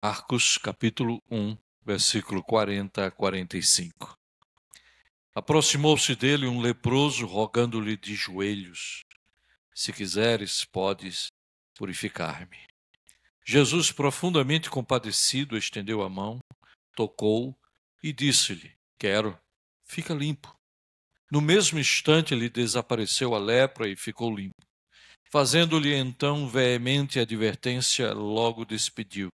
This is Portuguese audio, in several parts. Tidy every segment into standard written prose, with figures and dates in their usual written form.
Marcos, capítulo 1, versículo 40 a 45. Aproximou-se dele um leproso, rogando-lhe de joelhos: Se quiseres, podes purificar-me. Jesus, profundamente compadecido, estendeu a mão, tocou e disse-lhe: Quero, fica limpo. No mesmo instante lhe desapareceu a lepra e ficou limpo. Fazendo-lhe então veemente advertência, logo despediu.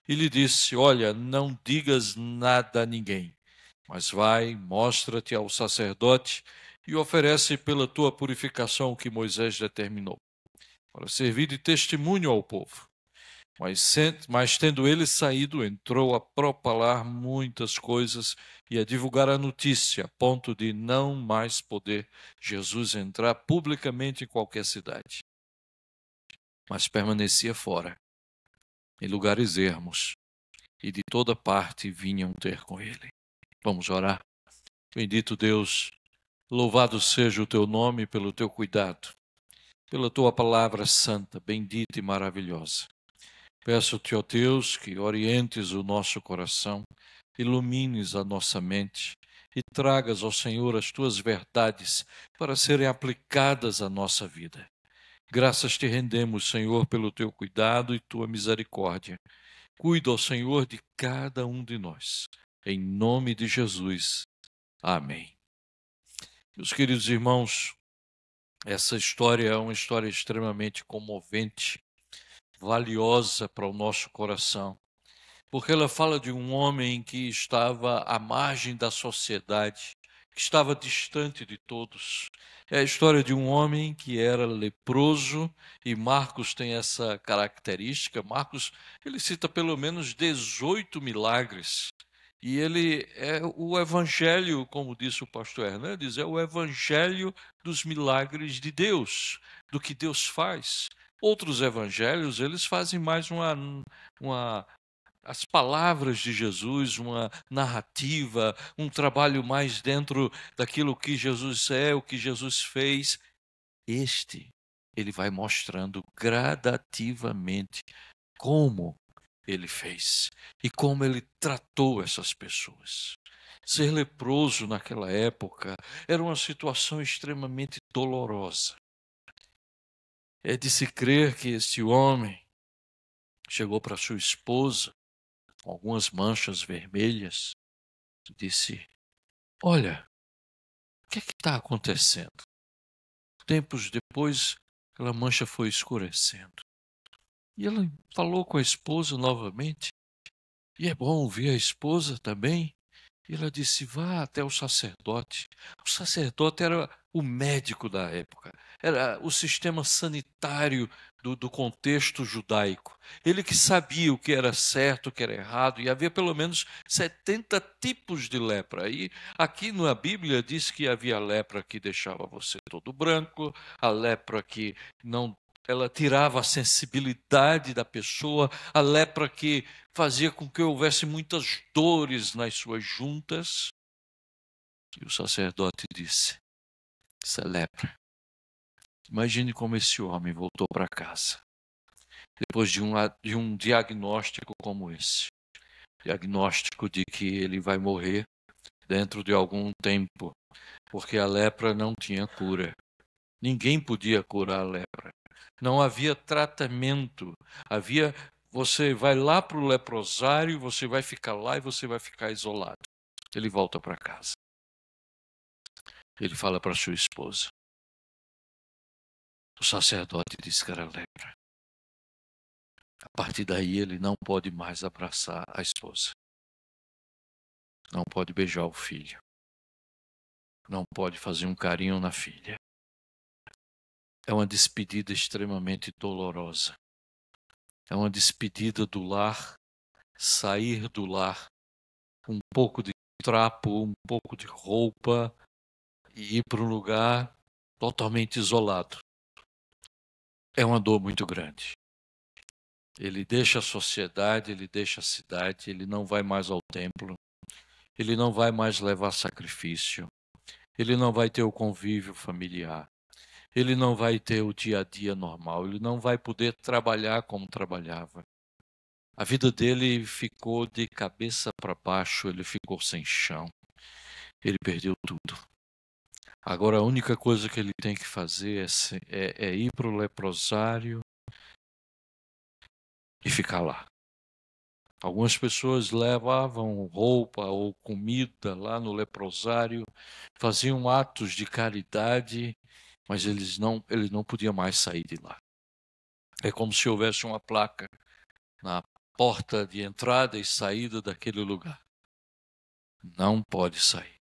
E lhe disse: Olha, não digas nada a ninguém, mas vai, mostra-te ao sacerdote e oferece pela tua purificação o que Moisés determinou, para servir de testemunho ao povo. Mas tendo ele saído, entrou a propalar muitas coisas e a divulgar a notícia, a ponto de não mais poder Jesus entrar publicamente em qualquer cidade. Mas permanecia fora, em lugares ermos, e de toda parte vinham ter com ele. Vamos orar. Bendito Deus, louvado seja o teu nome pelo teu cuidado, pela tua palavra santa, bendita e maravilhosa. Peço-te, ó Deus, que orientes o nosso coração, ilumines a nossa mente e tragas, ó Senhor, as tuas verdades para serem aplicadas à nossa vida. Graças te rendemos, Senhor, pelo teu cuidado e tua misericórdia. Cuida, ó Senhor, de cada um de nós. Em nome de Jesus. Amém. Meus queridos irmãos, essa história é uma história extremamente comovente, valiosa para o nosso coração, porque ela fala de um homem que estava à margem da sociedade, que estava distante de todos. É a história de um homem que era leproso, e Marcos tem essa característica. Marcos, ele cita pelo menos 18 milagres. E ele é o evangelho, como disse o pastor Hernandes, é o evangelho dos milagres de Deus, do que Deus faz. Outros evangelhos, eles fazem mais as palavras de Jesus, uma narrativa, um trabalho mais dentro daquilo que Jesus é, o que Jesus fez. Ele vai mostrando gradativamente como ele fez e como ele tratou essas pessoas. Ser leproso naquela época era uma situação extremamente dolorosa. É de se crer que este homem chegou para sua esposa com algumas manchas vermelhas e disse: Olha, o que é que está acontecendo? Tempos depois, aquela mancha foi escurecendo. E ela falou com a esposa novamente. E é bom ver a esposa também. E ela disse: vá até o sacerdote. O sacerdote era o médico da época, era o sistema sanitário do contexto judaico. Ele que sabia o que era certo, o que era errado, e havia pelo menos 70 tipos de lepra. E aqui na Bíblia diz que havia lepra que deixava você todo branco, a lepra que não. Ela tirava a sensibilidade da pessoa, a lepra que fazia com que houvesse muitas dores nas suas juntas. E o sacerdote disse: isso é lepra. Imagine como esse homem voltou para casa, depois de um diagnóstico como esse. Diagnóstico de que ele vai morrer dentro de algum tempo, porque a lepra não tinha cura. Ninguém podia curar a lepra. Não havia tratamento. Você vai lá para o leprosário, você vai ficar lá e você vai ficar isolado. Ele volta para casa. Ele fala para sua esposa. O sacerdote disse que era lepra. A partir daí ele não pode mais abraçar a esposa. Não pode beijar o filho. Não pode fazer um carinho na filha. É uma despedida extremamente dolorosa. É uma despedida do lar, sair do lar, um pouco de trapo, um pouco de roupa e ir para um lugar totalmente isolado. É uma dor muito grande. Ele deixa a sociedade, ele deixa a cidade, ele não vai mais ao templo, ele não vai mais levar sacrifício, ele não vai ter o convívio familiar, ele não vai ter o dia a dia normal, ele não vai poder trabalhar como trabalhava. A vida dele ficou de cabeça para baixo, ele ficou sem chão, ele perdeu tudo. Agora a única coisa que ele tem que fazer é ir para o leprosário e ficar lá. Algumas pessoas levavam roupa ou comida lá no leprosário, faziam atos de caridade, mas ele não podia mais sair de lá. É como se houvesse uma placa na porta de entrada e saída daquele lugar. Não pode sair.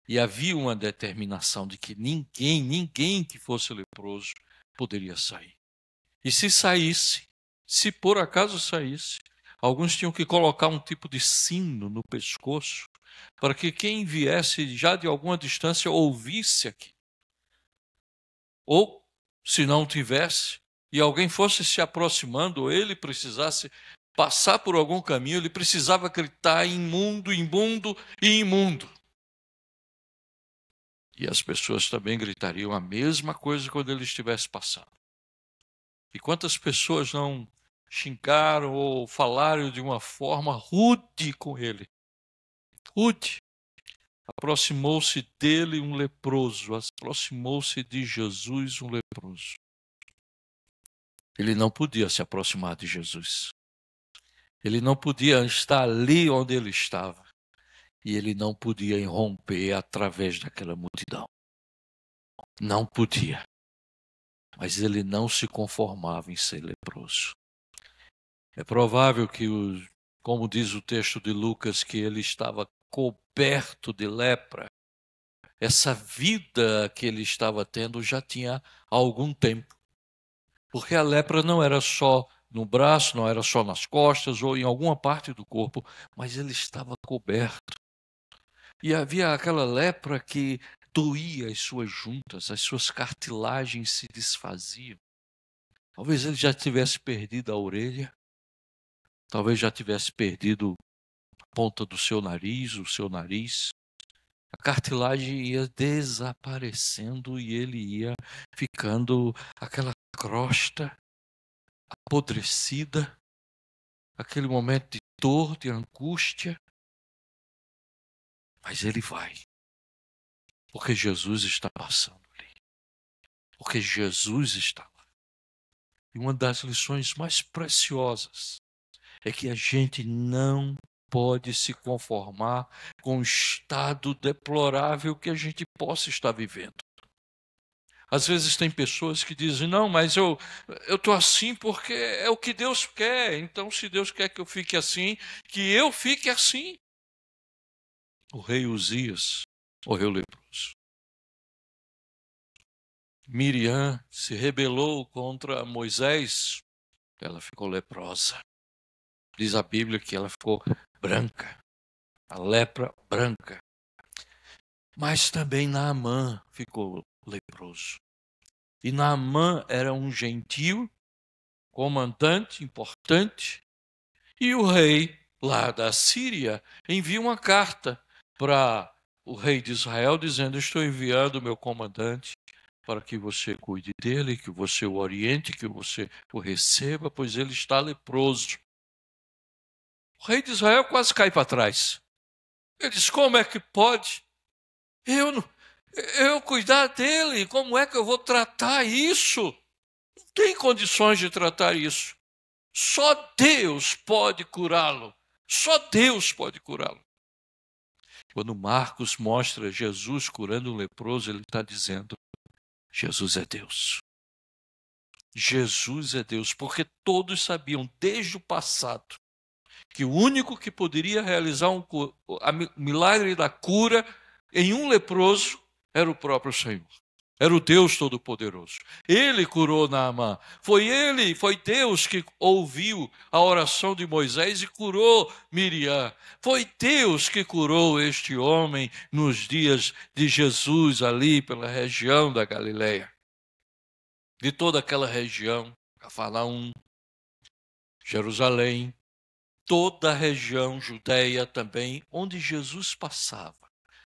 E havia uma determinação de que ninguém que fosse leproso poderia sair. E se saísse, se por acaso saísse, alguns tinham que colocar um tipo de sino no pescoço para que quem viesse já de alguma distância ouvisse aqui. Ou, se não tivesse, e alguém fosse se aproximando, ou ele precisasse passar por algum caminho, ele precisava gritar imundo, imundo e imundo. E as pessoas também gritariam a mesma coisa quando ele estivesse passando. E quantas pessoas não xingaram ou falaram de uma forma rude com ele? Rude. Aproximou-se dele um leproso, aproximou-se de Jesus um leproso. Ele não podia se aproximar de Jesus. Ele não podia estar ali onde ele estava. E ele não podia irromper através daquela multidão. Não podia. Mas ele não se conformava em ser leproso. É provável que, como diz o texto de Lucas, que ele estava coberto de lepra. Essa vida que ele estava tendo já tinha algum tempo. Porque a lepra não era só no braço, não era só nas costas ou em alguma parte do corpo, mas ele estava coberto. E havia aquela lepra que doía as suas juntas, as suas cartilagens se desfaziam. Talvez ele já tivesse perdido a orelha, talvez já tivesse perdido a ponta do seu nariz, o seu nariz. A cartilagem ia desaparecendo e ele ia ficando aquela crosta apodrecida, aquele momento de dor, de angústia. Mas ele vai, porque Jesus está passando ali, porque Jesus está lá. E uma das lições mais preciosas é que a gente não pode se conformar com o estado deplorável que a gente possa estar vivendo. Às vezes tem pessoas que dizem, não, mas eu estou assim porque é o que Deus quer. Então, se Deus quer que eu fique assim, que eu fique assim. O rei Uzias morreu leproso. Miriam se rebelou contra Moisés, ela ficou leprosa. Diz a Bíblia que ela ficou branca, a lepra branca. Mas também Naamã ficou leproso. E Naamã era um gentil, comandante importante, e o rei lá da Síria envia uma carta para o rei de Israel dizendo: estou enviando o meu comandante para que você cuide dele, que você o oriente, que você o receba, pois ele está leproso. O rei de Israel quase cai para trás. Ele diz: como é que pode? Eu cuidar dele, como é que eu vou tratar isso? Não tem condições de tratar isso. Só Deus pode curá-lo. Só Deus pode curá-lo. Quando Marcos mostra Jesus curando um leproso, ele está dizendo: Jesus é Deus. Jesus é Deus, porque todos sabiam desde o passado que o único que poderia realizar o milagre da cura em um leproso era o próprio Senhor. Era o Deus Todo-Poderoso. Ele curou Naamã. Foi Deus que ouviu a oração de Moisés e curou Miriam. Foi Deus que curou este homem nos dias de Jesus ali pela região da Galileia. De toda aquela região, Cafarnaum, Jerusalém, toda a região judeia também, onde Jesus passava.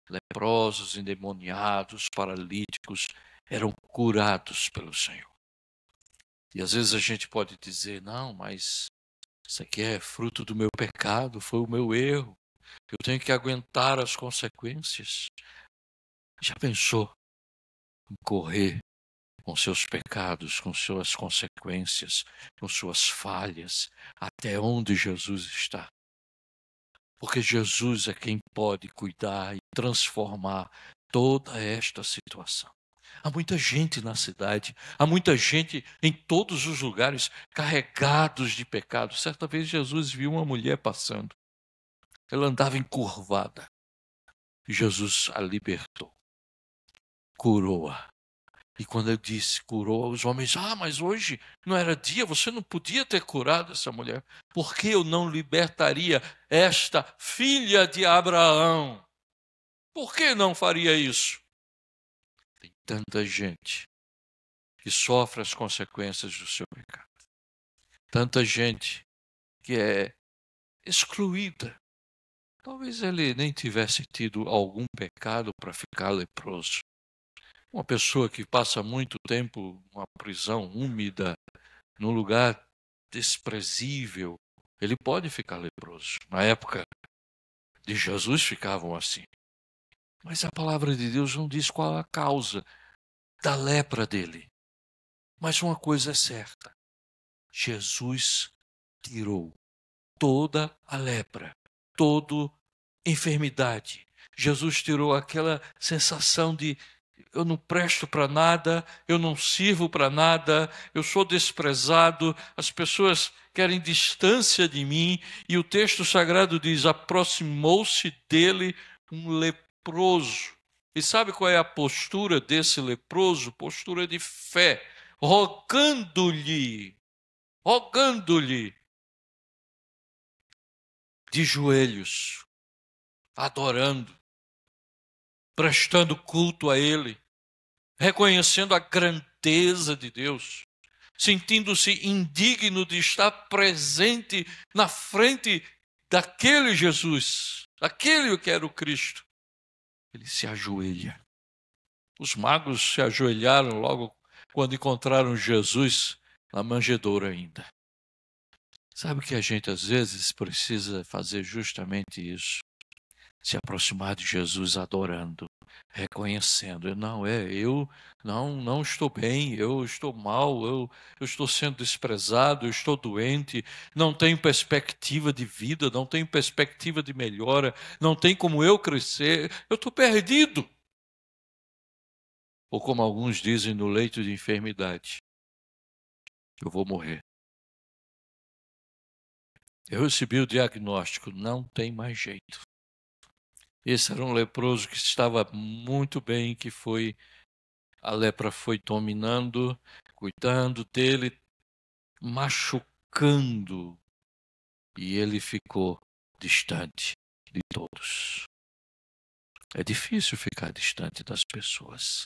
Leprosos, endemoniados, paralíticos eram curados pelo Senhor. E às vezes a gente pode dizer, não, mas Isso aqui é fruto do meu pecado, foi o meu erro. Eu tenho que aguentar as consequências. Já pensou em correr com seus pecados, com suas consequências, com suas falhas, até onde Jesus está? Porque Jesus é quem pode cuidar e transformar toda esta situação. Há muita gente na cidade, há muita gente em todos os lugares carregados de pecado. Certa vez Jesus viu uma mulher passando. Ela andava encurvada. Jesus a libertou, curou-a. E quando ele disse curou, os homens, mas hoje não era dia, você não podia ter curado essa mulher. Por que eu não libertaria esta filha de Abraão? Por que não faria isso? Tem tanta gente que sofre as consequências do seu pecado. Tanta gente que é excluída. Talvez ele nem tivesse tido algum pecado para ficar leproso. Uma pessoa que passa muito tempo numa prisão úmida, num lugar desprezível, ele pode ficar leproso. Na época de Jesus ficavam assim. Mas a palavra de Deus não diz qual a causa da lepra dele. Mas uma coisa é certa: Jesus tirou toda a lepra, toda enfermidade. Jesus tirou aquela sensação de eu não presto para nada, eu não sirvo para nada, eu sou desprezado, as pessoas querem distância de mim, e o texto sagrado diz: aproximou-se dele um leproso. E sabe qual é a postura desse leproso? Postura de fé, rogando-lhe, de joelhos, adorando, prestando culto a ele, reconhecendo a grandeza de Deus, sentindo-se indigno de estar presente na frente daquele Jesus, daquele que era o Cristo. Ele se ajoelha. Os magos se ajoelharam logo quando encontraram Jesus na manjedoura ainda. Sabe que a gente às vezes precisa fazer justamente isso? Se aproximar de Jesus adorando, reconhecendo, eu não estou bem, eu estou mal, eu estou sendo desprezado, eu estou doente, não tenho perspectiva de vida, não tenho perspectiva de melhora, não tem como eu crescer, eu estou perdido. Ou como alguns dizem, no leito de enfermidade, eu vou morrer. Eu recebi o diagnóstico, não tem mais jeito. Esse era um leproso que estava muito bem, a lepra foi dominando, cuidando dele, machucando, e ele ficou distante de todos. É difícil ficar distante das pessoas.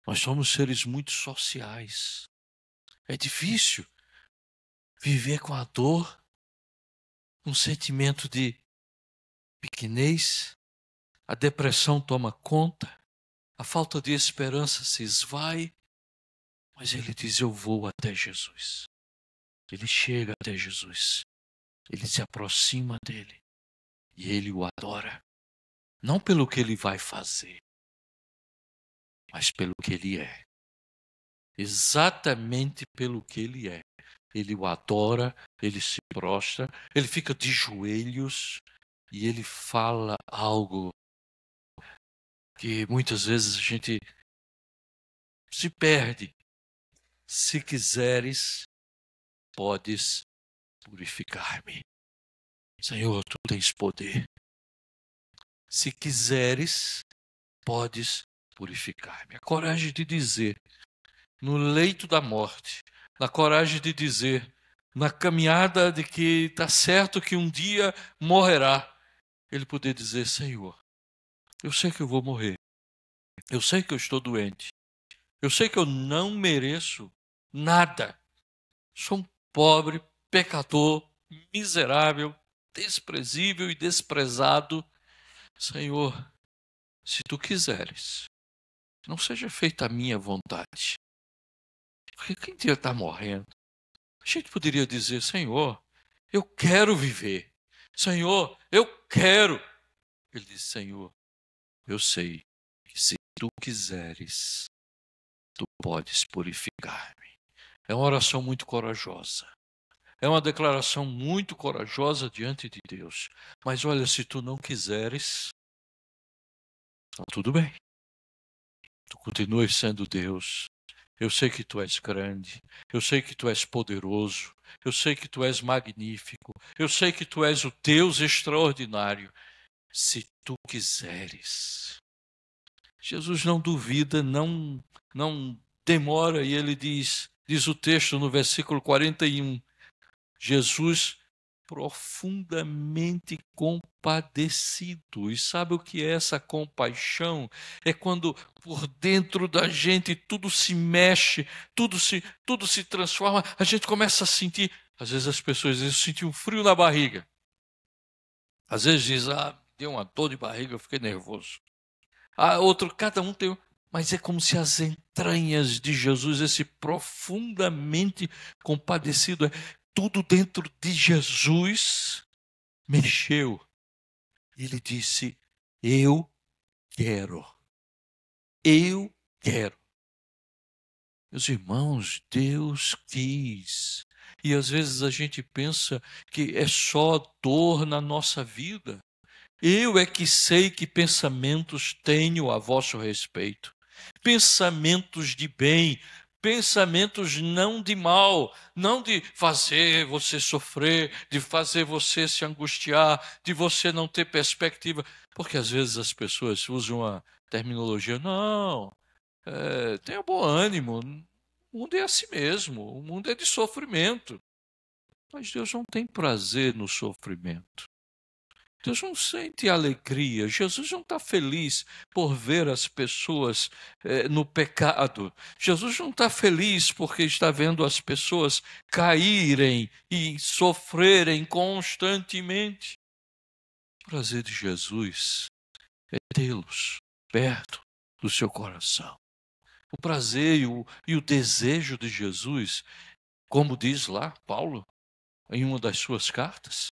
Nós somos seres muito sociais. É difícil viver com a dor, um sentimento de pequenez, a depressão toma conta, a falta de esperança se esvai, mas ele diz: eu vou até Jesus. Ele chega até Jesus, ele se aproxima dele e ele o adora. Não pelo que ele vai fazer, mas pelo que ele é. Exatamente pelo que ele é. Ele o adora, ele se prostra, ele fica de joelhos e ele fala algo que muitas vezes a gente se perde. Se quiseres, podes purificar-me. Senhor, tu tens poder. Se quiseres, podes purificar-me. A coragem de dizer, no leito da morte, na coragem de dizer, na caminhada de que está certo que um dia morrerá, ele poder dizer: Senhor, eu sei que eu vou morrer, eu sei que eu estou doente, eu sei que eu não mereço nada, sou um pobre, pecador, miserável, desprezível e desprezado. Senhor, se tu quiseres, não seja feita a minha vontade. Porque quem está morrendo? A gente poderia dizer: Senhor, Eu quero viver. Senhor, eu quero. Ele disse: Senhor, eu sei que se tu quiseres, tu podes purificar-me. É uma oração muito corajosa. É uma declaração muito corajosa diante de Deus. Mas olha, se tu não quiseres, então tudo bem. Tu continuas sendo Deus. Eu sei que tu és grande. Eu sei que tu és poderoso. Eu sei que tu és magnífico. Eu sei que tu és o Deus extraordinário. Se tu quiseres. Jesus não duvida, não demora, e ele diz o texto no versículo 41, Jesus profundamente compadecido. E sabe o que é essa compaixão? É quando por dentro da gente tudo se mexe, tudo se transforma, a gente começa a sentir, às vezes as pessoas dizem, eu senti um frio na barriga. Às vezes diz, deu uma dor de barriga, eu fiquei nervoso. Outro, cada um tem, mas é como se as entranhas de Jesus, esse profundamente compadecido, tudo dentro de Jesus mexeu. Ele disse: eu quero. Eu quero. Meus irmãos, Deus quis. E às vezes a gente pensa que é só dor na nossa vida. Eu é que sei que pensamentos tenho a vosso respeito. Pensamentos de bem, pensamentos não de mal, não de fazer você sofrer, de fazer você se angustiar, de você não ter perspectiva. Porque às vezes as pessoas usam a terminologia, não, tenha bom ânimo, o mundo é assim mesmo, o mundo é de sofrimento. Mas Deus não tem prazer no sofrimento. Deus não sente alegria. Jesus não está feliz por ver as pessoas no pecado. Jesus não está feliz porque está vendo as pessoas caírem e sofrerem constantemente. O prazer de Jesus é tê-los perto do seu coração. O prazer e o desejo de Jesus, como diz lá Paulo, em uma das suas cartas,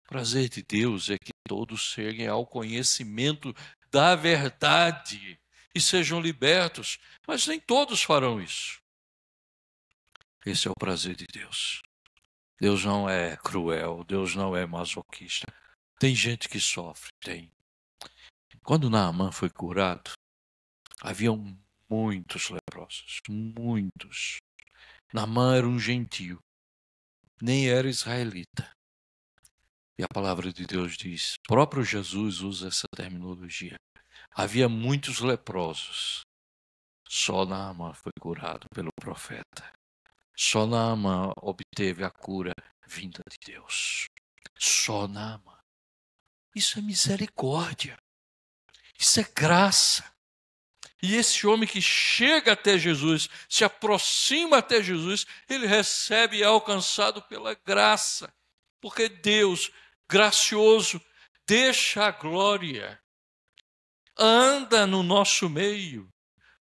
o prazer de Deus é que todos cheguem ao conhecimento da verdade e sejam libertos, mas nem todos farão isso. Esse é o prazer de Deus. Deus não é cruel, Deus não é masoquista. Tem gente que sofre, tem. Quando Naamã foi curado, haviam muitos leprosos, muitos. Naamã era um gentio, nem era israelita. E a palavra de Deus diz, próprio Jesus usa essa terminologia. Havia muitos leprosos. Só Naamã foi curado pelo profeta. Só Naamã obteve a cura vinda de Deus. Só Naamã. Isso é misericórdia. Isso é graça. E esse homem que chega até Jesus, se aproxima até Jesus, ele recebe e é alcançado pela graça. Porque Deus, gracioso, deixa a glória, anda no nosso meio,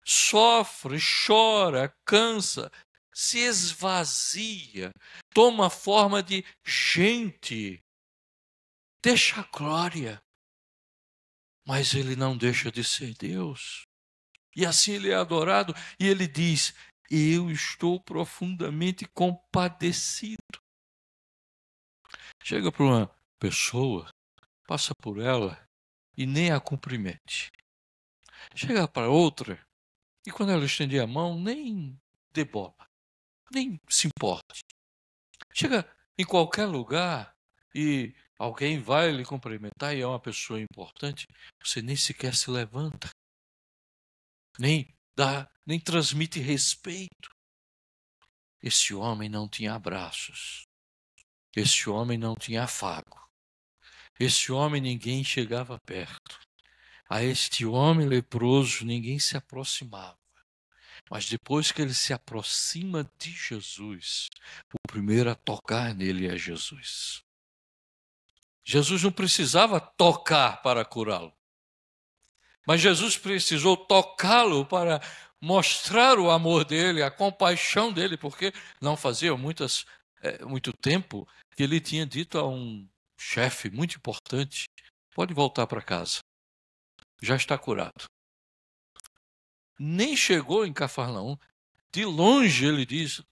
sofre, chora, cansa, se esvazia, toma forma de gente, deixa a glória, mas ele não deixa de ser Deus. E assim ele é adorado, e ele diz, eu estou profundamente compadecido. Chega para uma pessoa, passa por ela e nem a cumprimente. Chega para outra e quando ela estender a mão, nem dê bola, nem se importe. Chega em qualquer lugar e alguém vai lhe cumprimentar e é uma pessoa importante, você nem sequer se levanta, nem transmite respeito. Esse homem não tinha abraços. Esse homem não tinha afago. Esse homem ninguém chegava perto. A este homem leproso ninguém se aproximava. Mas depois que ele se aproxima de Jesus, o primeiro a tocar nele é Jesus. Jesus não precisava tocar para curá-lo. Mas Jesus precisou tocá-lo para mostrar o amor dele, a compaixão dele, porque não fazia muito tempo que ele tinha dito a um chefe muito importante: pode voltar para casa, já está curado. Nem chegou em Cafarnaum, de longe ele diz: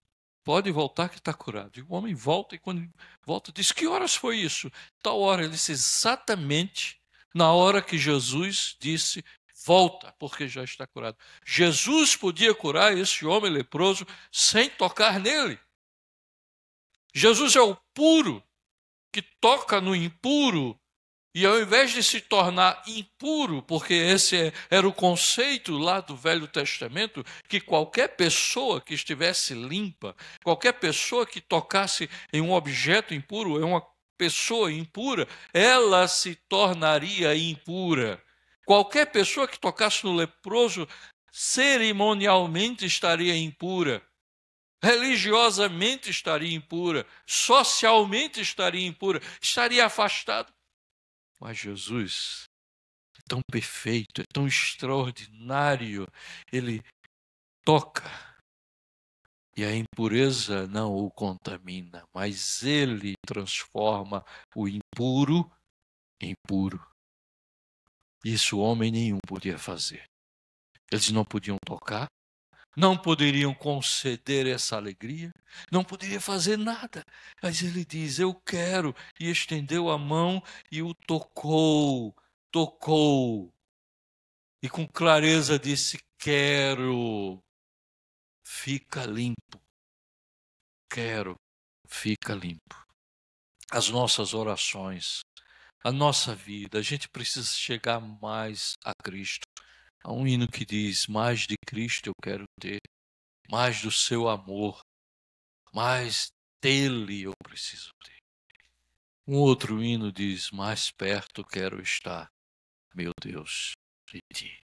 pode voltar que está curado. E o homem volta, e quando volta, diz: que horas foi isso? Tal hora. Ele disse: exatamente na hora que Jesus disse: volta, porque já está curado. Jesus podia curar esse homem leproso sem tocar nele. Jesus é o puro que toca no impuro. E ao invés de se tornar impuro, porque esse era o conceito lá do Velho Testamento, que qualquer pessoa que estivesse limpa, qualquer pessoa que tocasse em um objeto impuro, em uma pessoa impura, ela se tornaria impura. Qualquer pessoa que tocasse no leproso, cerimonialmente estaria impura. Religiosamente estaria impura, socialmente estaria impura, estaria afastado. Mas Jesus é tão perfeito, é tão extraordinário. Ele toca e a impureza não o contamina, mas ele transforma o impuro em puro. Isso homem nenhum podia fazer. Eles não podiam tocar, não poderiam conceder essa alegria, não poderia fazer nada. Mas ele diz: eu quero, e estendeu a mão e o tocou. E com clareza disse: quero, fica limpo. Quero, fica limpo. As nossas orações, a nossa vida, a gente precisa chegar mais a Cristo. Há um hino que diz: mais de Cristo eu quero ter, mais do seu amor, mais dele eu preciso ter. Um outro hino diz: mais perto quero estar, meu Deus, de ti.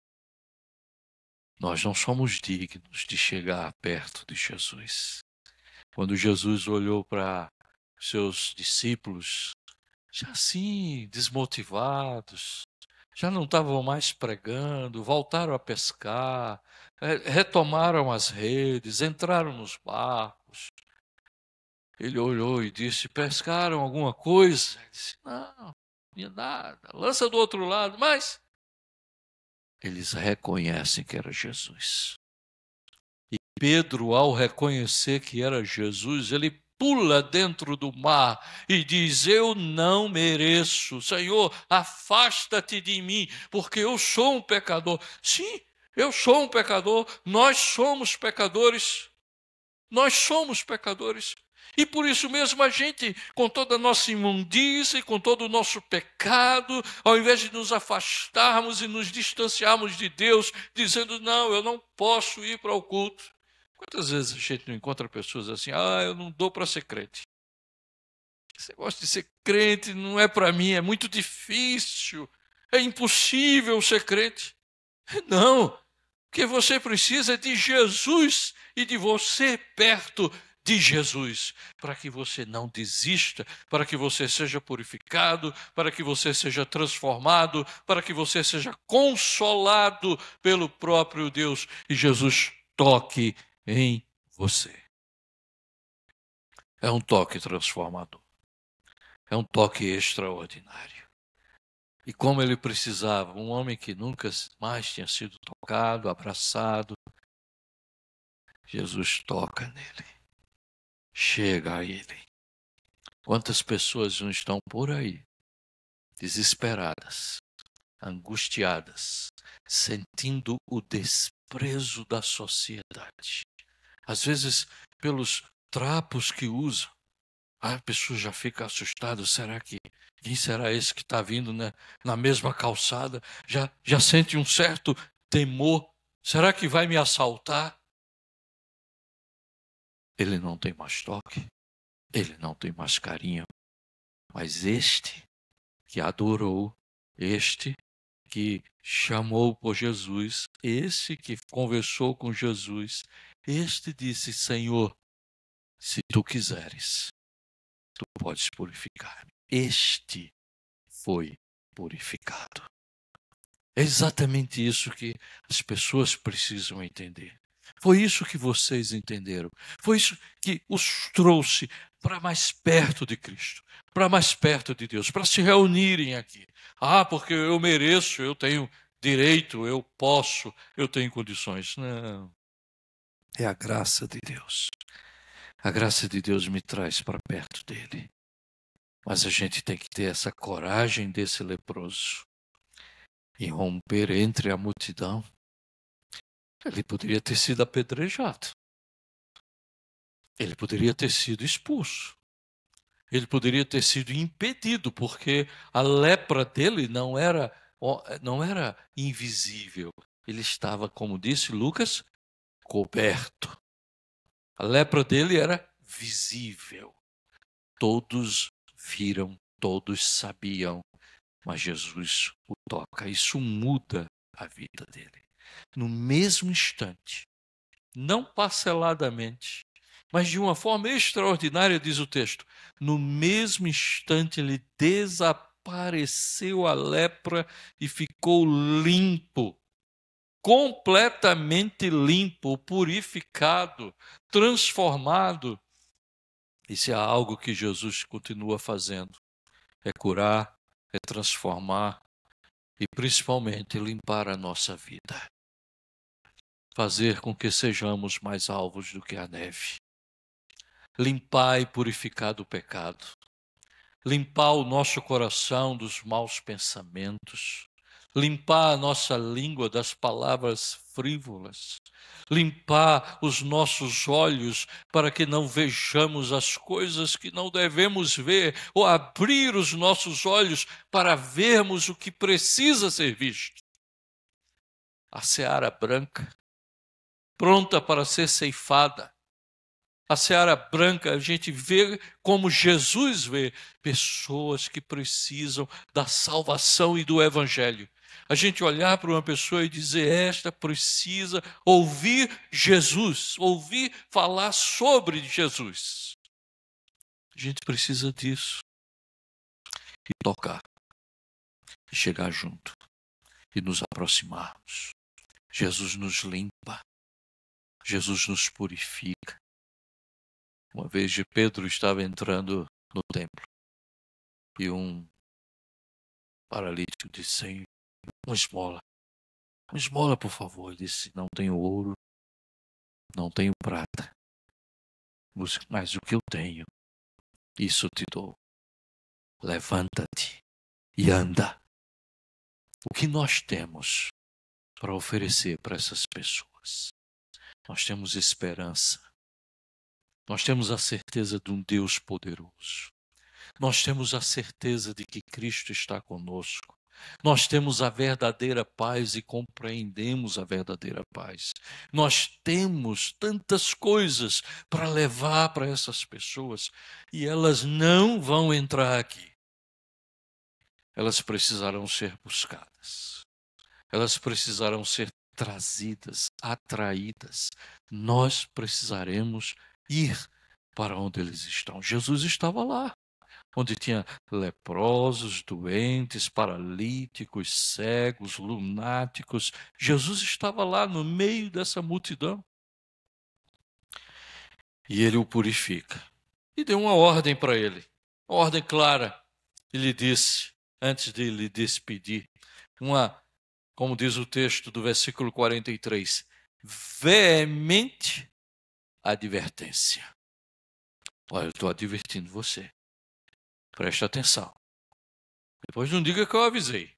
Nós não somos dignos de chegar perto de Jesus. Quando Jesus olhou para seus discípulos, já assim, desmotivados, já não estavam mais pregando, voltaram a pescar, retomaram as redes, entraram nos barcos. Ele olhou e disse: pescaram alguma coisa? Ele disse: não, nada, lança do outro lado. Mas eles reconhecem que era Jesus. E Pedro, ao reconhecer que era Jesus, ele pula dentro do mar e diz: eu não mereço, Senhor, afasta-te de mim, porque eu sou um pecador. Sim, eu sou um pecador, nós somos pecadores. Nós somos pecadores. E por isso mesmo a gente, com toda a nossa imundície, com todo o nosso pecado, ao invés de nos afastarmos e nos distanciarmos de Deus, dizendo: não, eu não posso ir para o culto. Quantas vezes a gente não encontra pessoas assim: eu não dou para ser crente. Esse negócio de ser crente não é para mim, é muito difícil, é impossível ser crente. Não, o que você precisa é de Jesus e de você perto de Jesus, para que você não desista, para que você seja purificado, para que você seja transformado, para que você seja consolado pelo próprio Deus e Jesus toque em você. É um toque transformador, é um toque extraordinário. E como ele precisava, um homem que nunca mais tinha sido tocado, abraçado, Jesus toca nele, chega a ele. Quantas pessoas não estão por aí, desesperadas, angustiadas, sentindo o desprezo da sociedade. Às vezes, pelos trapos que usam, a pessoa já fica assustada. Será que quem será esse que está vindo, né, na mesma calçada? Já sente um certo temor. Será que vai me assaltar? Ele não tem mais toque, ele não tem mais carinho. Mas este que adorou, este que chamou por Jesus, este que conversou com Jesus, este disse: Senhor, se tu quiseres, tu podes purificar-me. Este foi purificado. É exatamente isso que as pessoas precisam entender. Foi isso que vocês entenderam. Foi isso que os trouxe para mais perto de Cristo, para mais perto de Deus, para se reunirem aqui. Ah, porque eu mereço, eu tenho direito, eu posso, eu tenho condições. Não. É a graça de Deus. A graça de Deus me traz para perto dele. Mas a gente tem que ter essa coragem desse leproso e romper entre a multidão. Ele poderia ter sido apedrejado. Ele poderia ter sido expulso. Ele poderia ter sido impedido, porque a lepra dele não era invisível. Ele estava, como disse Lucas, coberto. A lepra dele era visível. Todos viram, todos sabiam, mas Jesus o toca. Isso muda a vida dele. No mesmo instante, não parceladamente, mas de uma forma extraordinária, diz o texto, no mesmo instante ele desapareceu a lepra e ficou limpo, completamente limpo, purificado, transformado. Isso é algo que Jesus continua fazendo, é curar, é transformar e principalmente limpar a nossa vida. Fazer com que sejamos mais alvos do que a neve. Limpar e purificar do pecado. Limpar o nosso coração dos maus pensamentos. Limpar a nossa língua das palavras frívolas. Limpar os nossos olhos para que não vejamos as coisas que não devemos ver, ou abrir os nossos olhos para vermos o que precisa ser visto. A seara branca, pronta para ser ceifada. A seara branca, a gente vê como Jesus vê pessoas que precisam da salvação e do evangelho. A gente olhar para uma pessoa e dizer, esta precisa ouvir Jesus, ouvir falar sobre Jesus. A gente precisa disso. E tocar, e chegar junto, e nos aproximarmos. Jesus nos limpa, Jesus nos purifica. Uma vez Pedro estava entrando no templo e um paralítico disse, Senhor, uma esmola por favor. Ele disse, não tenho ouro, não tenho prata, mas o que eu tenho, isso te dou. Levanta-te e anda. O que nós temos para oferecer para essas pessoas? Nós temos esperança. Nós temos a certeza de um Deus poderoso. Nós temos a certeza de que Cristo está conosco. Nós temos a verdadeira paz e compreendemos a verdadeira paz. Nós temos tantas coisas para levar para essas pessoas e elas não vão entrar aqui. Elas precisarão ser buscadas. Elas precisarão ser trazidas, atraídas. Nós precisaremos ir para onde eles estão. Jesus estava lá, onde tinha leprosos, doentes, paralíticos, cegos, lunáticos. Jesus estava lá no meio dessa multidão. E ele o purifica. E deu uma ordem para ele, uma ordem clara. Ele disse, antes de lhe despedir, como diz o texto do versículo 43, veemente advertência. Olha, eu estou advertindo você. Preste atenção. Depois não diga que eu avisei.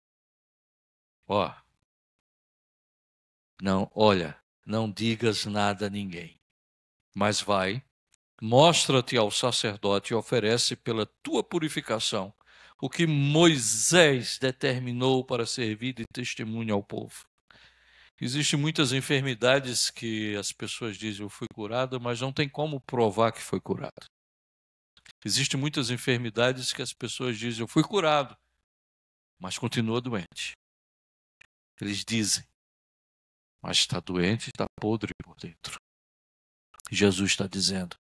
Não digas nada a ninguém. Mas vai, mostra-te ao sacerdote e oferece pela tua purificação o que Moisés determinou para servir de testemunho ao povo. Existem muitas enfermidades que as pessoas dizem, eu fui curado, mas não tem como provar que foi curado. Existem muitas enfermidades que as pessoas dizem, eu fui curado, mas continua doente. Eles dizem, mas está doente, está podre por dentro. Jesus está dizendo,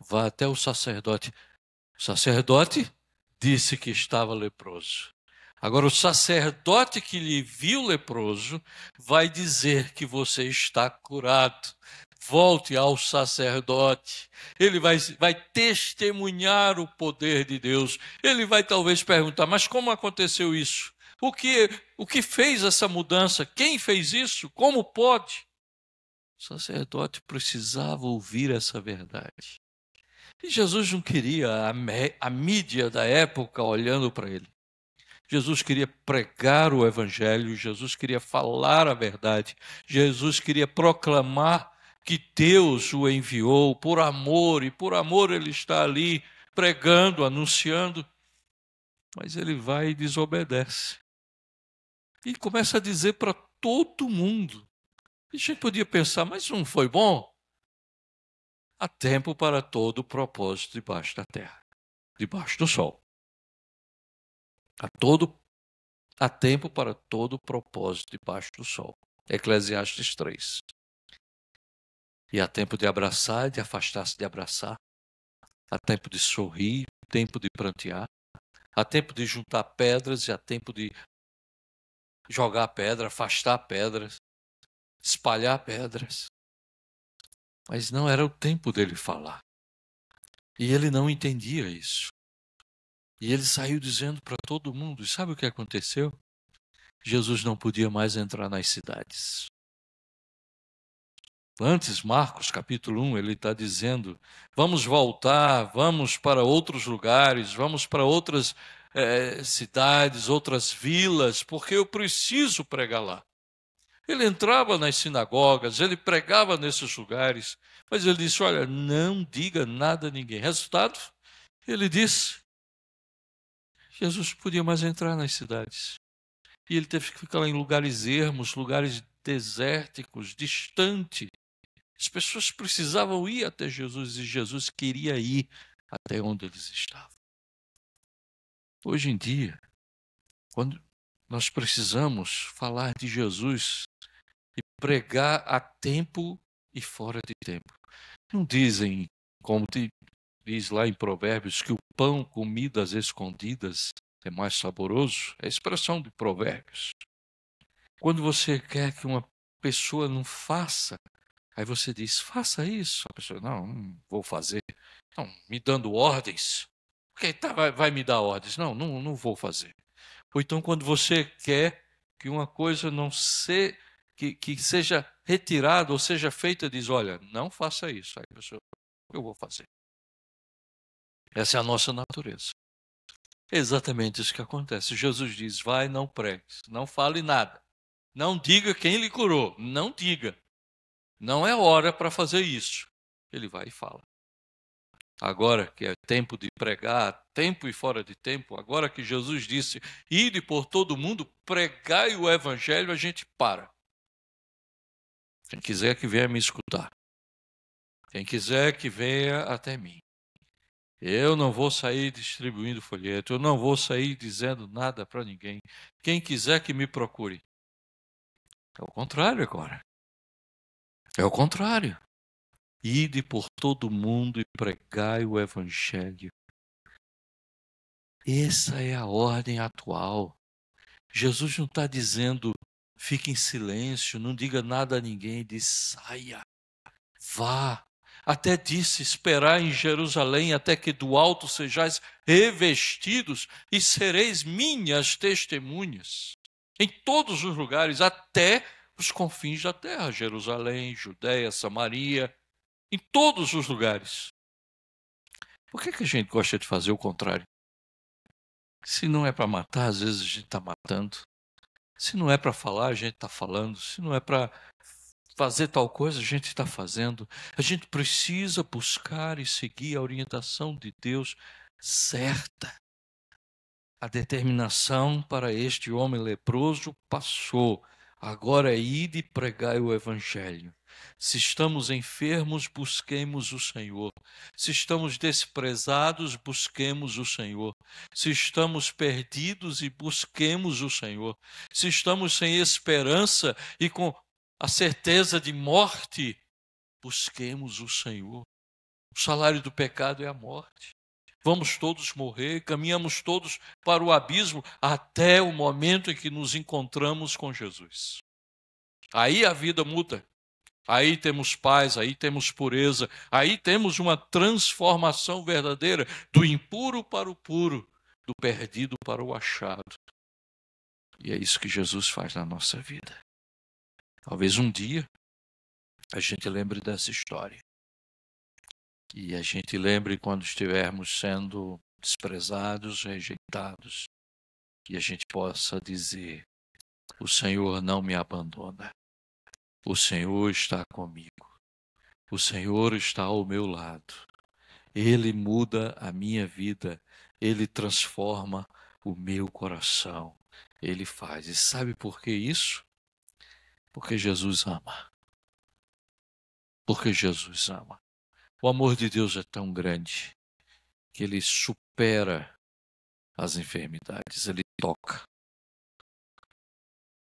vá até o sacerdote. O sacerdote disse que estava leproso. Agora o sacerdote que lhe viu leproso vai dizer que você está curado. volte ao sacerdote. Ele vai testemunhar o poder de Deus. Ele vai talvez perguntar, mas como aconteceu isso? O que fez essa mudança? Quem fez isso? Como pode? O sacerdote precisava ouvir essa verdade. E Jesus não queria a mídia da época olhando para ele. Jesus queria pregar o evangelho, Jesus queria falar a verdade, Jesus queria proclamar que Deus o enviou por amor, e por amor ele está ali pregando, anunciando, mas ele vai e desobedece. E começa a dizer para todo mundo. E a gente podia pensar, mas não foi bom? Há tempo para todo propósito debaixo da terra, debaixo do sol. Há tempo para todo propósito debaixo do sol. Eclesiastes 3. E há tempo de abraçar e de afastar-se de abraçar. Há tempo de sorrir, tempo de prantear. Há tempo de juntar pedras e há tempo de jogar pedra, afastar pedras, espalhar pedras. Mas não era o tempo dele falar. E ele não entendia isso. E ele saiu dizendo para todo mundo, e sabe o que aconteceu? Jesus não podia mais entrar nas cidades. Antes, Marcos capítulo 1, ele está dizendo, vamos voltar, vamos para outros lugares, vamos para outras cidades, outras vilas, porque eu preciso pregar lá. Ele entrava nas sinagogas, ele pregava nesses lugares, mas ele disse, olha, não diga nada a ninguém. Resultado, ele disse, Jesus não podia mais entrar nas cidades. E ele teve que ficar em lugares ermos, lugares desérticos, distantes. As pessoas precisavam ir até Jesus e Jesus queria ir até onde eles estavam. Hoje em dia, quando nós precisamos falar de Jesus e pregar a tempo e fora de tempo. Não dizem, como diz lá em Provérbios, que o pão comido às escondidas é mais saboroso? É a expressão de Provérbios. Quando você quer que uma pessoa não faça, aí você diz, faça isso. A pessoa, não vou fazer. Não, me dando ordens. Porque vai me dar ordens. Não vou fazer. Ou então quando você quer que uma coisa não que seja retirada ou seja feita, diz, olha, não faça isso. Aí a pessoa, eu vou fazer. Essa é a nossa natureza. É exatamente isso que acontece. Jesus diz, vai, não pregue, não fale nada. Não diga quem lhe curou. Não diga. Não é hora para fazer isso. Ele vai e fala. Agora que é tempo de pregar, tempo e fora de tempo, agora que Jesus disse, ide por todo mundo, pregai o evangelho, a gente para. Quem quiser que venha me escutar. Quem quiser que venha até mim. Eu não vou sair distribuindo folheto, eu não vou sair dizendo nada para ninguém. Quem quiser que me procure. É o contrário agora. É o contrário. Ide por todo mundo e pregai o evangelho. Essa é a ordem atual. Jesus não está dizendo, fique em silêncio, não diga nada a ninguém. Diz, saia, vá. Até disse, esperar em Jerusalém, até que do alto sejais revestidos e sereis minhas testemunhas. Em todos os lugares, até os confins da terra. Jerusalém, Judeia, Samaria, em todos os lugares. Por que a gente gosta de fazer o contrário? Se não é para matar, às vezes a gente está matando. Se não é para falar, a gente está falando. Se não é para fazer tal coisa, a gente está fazendo. A gente precisa buscar e seguir a orientação de Deus certa. A determinação para este homem leproso passou. Agora é ir e pregar o evangelho. Se estamos enfermos, busquemos o Senhor. Se estamos desprezados, busquemos o Senhor. Se estamos perdidos, e busquemos o Senhor. Se estamos sem esperança e com a certeza de morte, busquemos o Senhor. O salário do pecado é a morte. Vamos todos morrer, caminhamos todos para o abismo até o momento em que nos encontramos com Jesus. Aí a vida muda. Aí temos paz, aí temos pureza, aí temos uma transformação verdadeira do impuro para o puro, do perdido para o achado. E é isso que Jesus faz na nossa vida. Talvez um dia a gente lembre dessa história. E a gente lembre quando estivermos sendo desprezados, rejeitados, e a gente possa dizer: o Senhor não me abandona, o Senhor está comigo, o Senhor está ao meu lado, Ele muda a minha vida, Ele transforma o meu coração, Ele faz. E sabe por que isso? Porque Jesus ama. Porque Jesus ama. O amor de Deus é tão grande que Ele supera as enfermidades, Ele toca.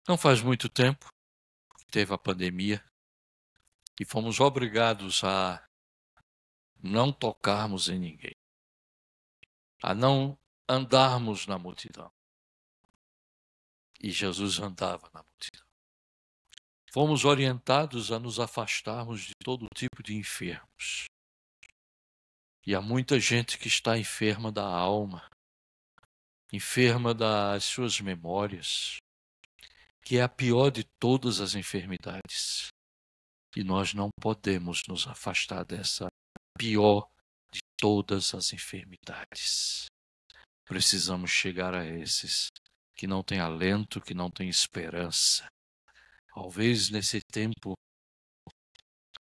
Não faz muito tempo que teve a pandemia e fomos obrigados a não tocarmos em ninguém, a não andarmos na multidão. E Jesus andava na multidão. Fomos orientados a nos afastarmos de todo tipo de enfermos. E há muita gente que está enferma da alma, enferma das suas memórias, que é a pior de todas as enfermidades. E nós não podemos nos afastar dessa pior de todas as enfermidades. Precisamos chegar a esses que não têm alento, que não têm esperança. Talvez nesse tempo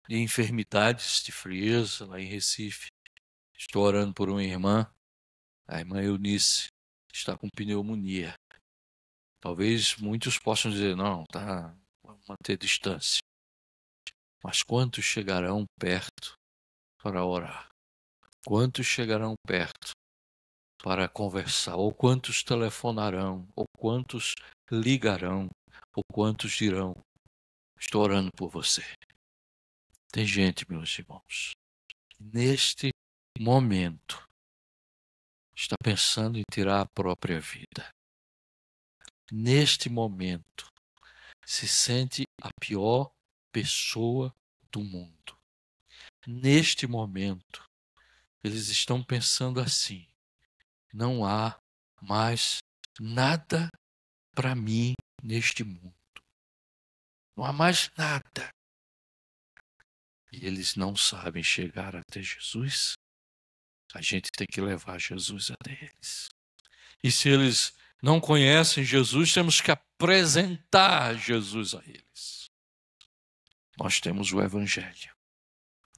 de enfermidades, de frieza lá em Recife, estou orando por uma irmã, a irmã Eunice, está com pneumonia. Talvez muitos possam dizer: não, tá, vamos manter distância. Mas quantos chegarão perto para orar? Quantos chegarão perto para conversar? Ou quantos telefonarão? Ou quantos ligarão? Ou quantos dirão: estou orando por você? Tem gente, meus irmãos, neste momento está pensando em tirar a própria vida. Neste momento se sente a pior pessoa do mundo. Neste momento eles estão pensando assim: não há mais nada para mim neste mundo. Não há mais nada. E eles não sabem chegar até Jesus. A gente tem que levar Jesus até eles. E se eles não conhecem Jesus, temos que apresentar Jesus a eles. Nós temos o Evangelho.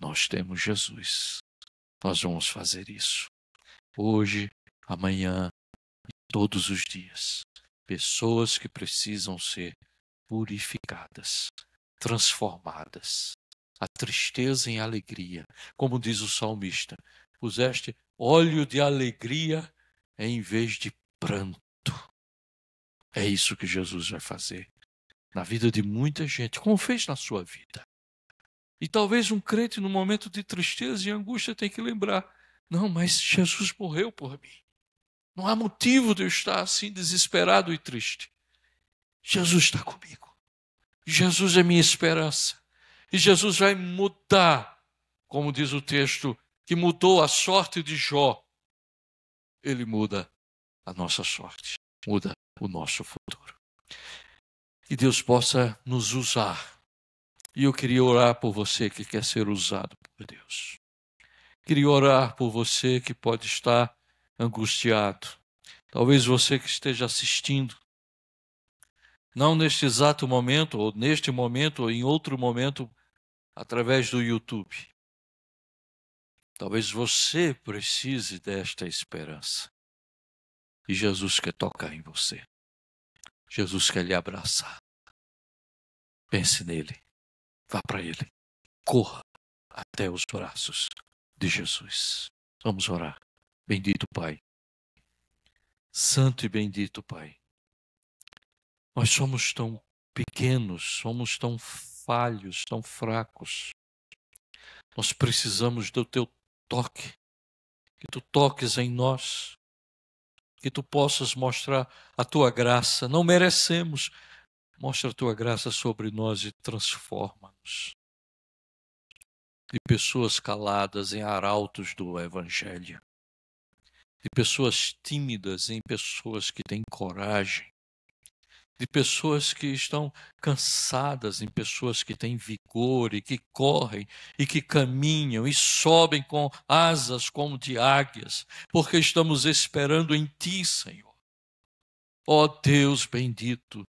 Nós temos Jesus. Nós vamos fazer isso. Hoje, amanhã e todos os dias. Pessoas que precisam ser purificadas, transformadas. A tristeza em alegria. Como diz o salmista: puseste óleo de alegria em vez de pranto. É isso que Jesus vai fazer na vida de muita gente, como fez na sua vida. E talvez um crente no momento de tristeza e angústia tenha que lembrar: não, mas Jesus morreu por mim. Não há motivo de eu estar assim desesperado e triste. Jesus está comigo. Jesus é minha esperança. E Jesus vai mudar, como diz o texto, que mudou a sorte de Jó. Ele muda a nossa sorte, muda o nosso futuro. Que Deus possa nos usar. E eu queria orar por você que quer ser usado por Deus. Queria orar por você que pode estar angustiado. Talvez você que esteja assistindo, não neste exato momento, ou neste momento, ou em outro momento, através do YouTube. Talvez você precise desta esperança. E Jesus quer tocar em você. Jesus quer lhe abraçar. Pense nele. Vá para ele. Corra até os braços de Jesus. Vamos orar. Bendito Pai. Santo e bendito Pai. Nós somos tão pequenos, somos tão falhos, tão fracos. Nós precisamos do teu toque. Que tu toques em nós. Que tu possas mostrar a tua graça. Não merecemos. Mostra a tua graça sobre nós e transforma-nos. de pessoas caladas em arautos do Evangelho, de pessoas tímidas em pessoas que têm coragem, de pessoas que estão cansadas em pessoas que têm vigor e que correm e que caminham e sobem com asas como de águias, porque estamos esperando em Ti, Senhor. Ó Deus bendito,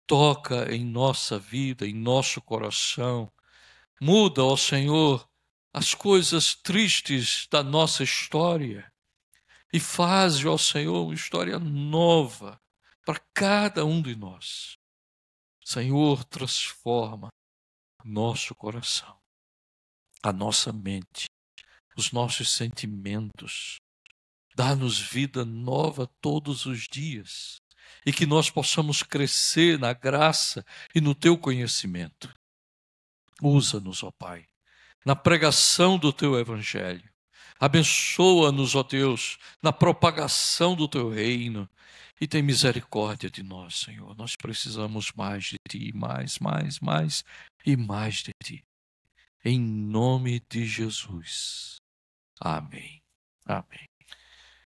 toca em nossa vida, em nosso coração. Muda, ó Senhor, as coisas tristes da nossa história e faz, ó Senhor, uma história nova para cada um de nós. Senhor, transforma nosso coração, a nossa mente, os nossos sentimentos. Dá-nos vida nova todos os dias e que nós possamos crescer na graça e no Teu conhecimento. Usa-nos, ó Pai, na pregação do Teu Evangelho. Abençoa-nos, ó Deus, na propagação do Teu reino. E tem misericórdia de nós, Senhor. Nós precisamos mais de Ti, mais e mais de Ti. Em nome de Jesus. Amém. Amém.